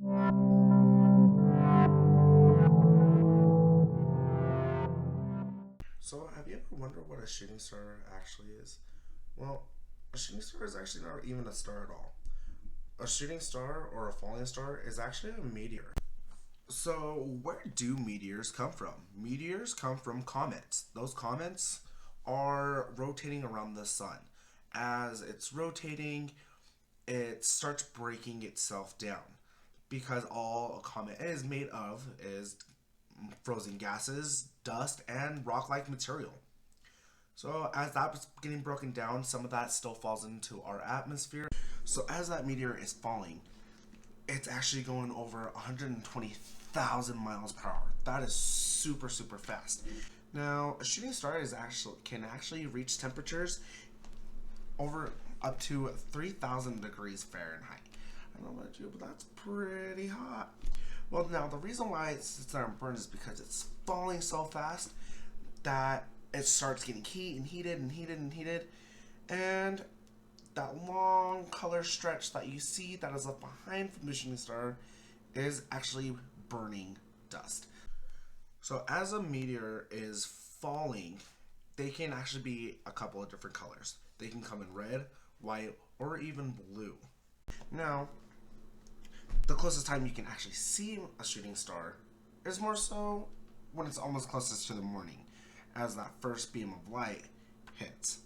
So, have you ever wondered what a shooting star actually is? Well, a shooting star is actually not even a star at all. A shooting star or a falling star is actually a meteor. So, where do meteors come from? Meteors come from comets. Those comets are rotating around the sun. As it's rotating, it starts breaking itself down because all a comet is made of is frozen gases, dust, and rock like material. So, as that's getting broken down, some of that still falls into our atmosphere. So, as that meteor is falling, it's actually going over 120,000 miles per hour. That is super, super fast. Now, a shooting star can actually reach temperatures over up to 3,000 degrees Fahrenheit. I don't know about you, but that's pretty hot. Well, now the reason why it's not burned is because it's falling so fast that it starts getting heat and heated and heated and heated, and that long color stretch that you see that is left behind from the shooting star is actually burning dust. So as a meteor is falling, they can actually be a couple of different colors. They can come in red, white, or even blue. Now, the closest time you can actually see a shooting star is more so when it's almost closest to the morning, as that first beam of light hits.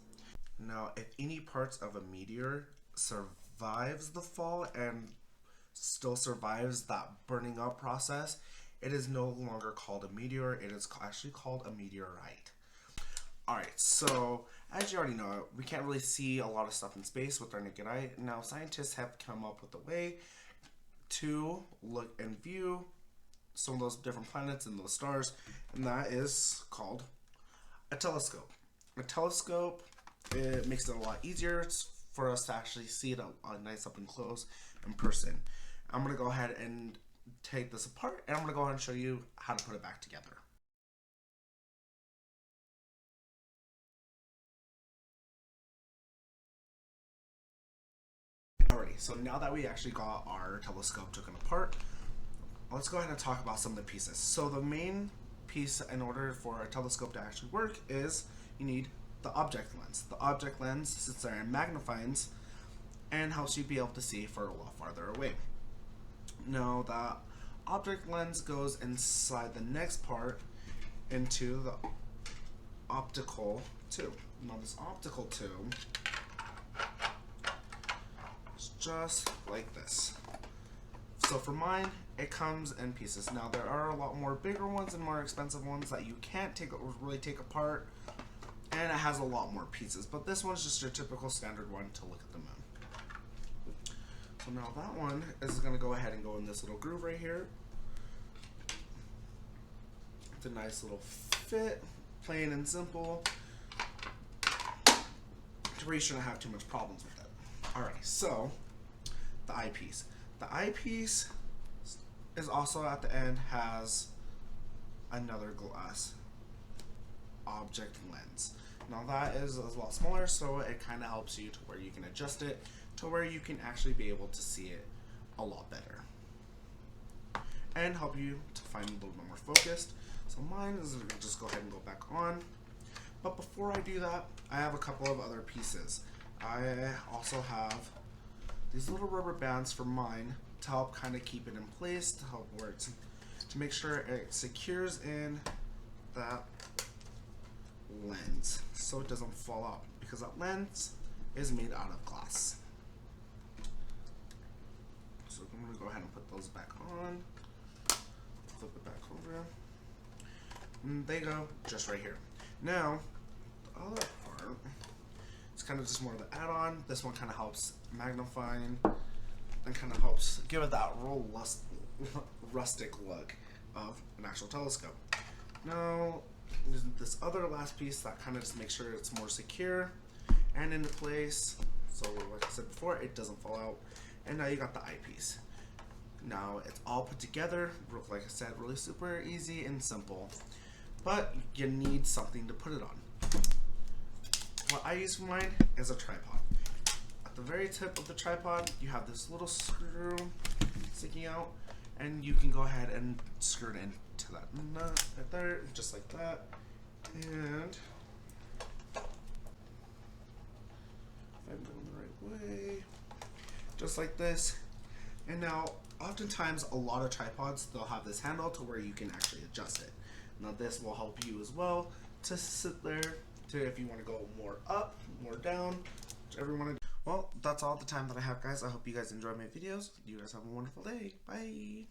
Now, if any parts of a meteor survives the fall and still survives that burning up process, it is no longer called a meteor. It is actually called a meteorite. Alright, so as you already know, we can't really see a lot of stuff in space with our naked eye. Now, scientists have come up with a way to look and view some of those different planets and those stars, and that is called a telescope. A telescope, it makes it a lot easier for us to actually see it nice up and close in person. I'm going to go ahead and take this apart, and I'm going to go ahead and show you how to put it back together. Alrighty, so now that we actually got our telescope taken apart, let's go ahead and talk about some of the pieces. So the main piece in order for a telescope to actually work is you need the object lens. The object lens sits there and magnifies and helps you be able to see for a lot farther away. Now the object lens goes inside the next part into the optical tube. Now this optical tube is just like this. So for mine, it comes in pieces. Now there are a lot more bigger ones and more expensive ones that you can't really take apart, and it has a lot more pieces. But this one's just your typical standard one to look at the moon. So now that one is going to go ahead and go in this little groove right here. It's a nice little fit, plain and simple, to where you shouldn't have too much problems with it. Alright, so the eyepiece. The eyepiece is also at the end has another glass object lens. Now that is a lot smaller, so it kind of helps you to where you can adjust it to where you can actually be able to see it a lot better and help you to find a little bit more focused. So mine is going to just go ahead and go back on. But before I do that, I have a couple of other pieces. I also have these little rubber bands for mine to help kind of keep it in place, to help work, to make sure it secures in that lens so it doesn't fall out, because that lens is made out of glass. So I'm going to go ahead and put those back on, flip it back over, and they go just right here. Now the other part, it's kind of just more of the add-on. This one kind of helps magnifying and kind of helps give it that real rustic look of an actual telescope. Now, there's this other last piece that kind of just makes sure it's more secure and into place. So like I said before, it doesn't fall out. And now you got the eyepiece. Now it's all put together, like I said, really super easy and simple. But you need something to put it on. What I use for mine is a tripod. At the very tip of the tripod, you have this little screw sticking out, and you can go ahead and skirt into that nut right there, just like that. And if I'm going the right way, just like this. And now, oftentimes, a lot of tripods, they'll have this handle to where you can actually adjust it. Now this will help you as well to sit there, to if you want to go more up, more down, whichever you want to do. Well, that's all the time that I have, guys. I hope you guys enjoy my videos. You guys have a wonderful day. Bye.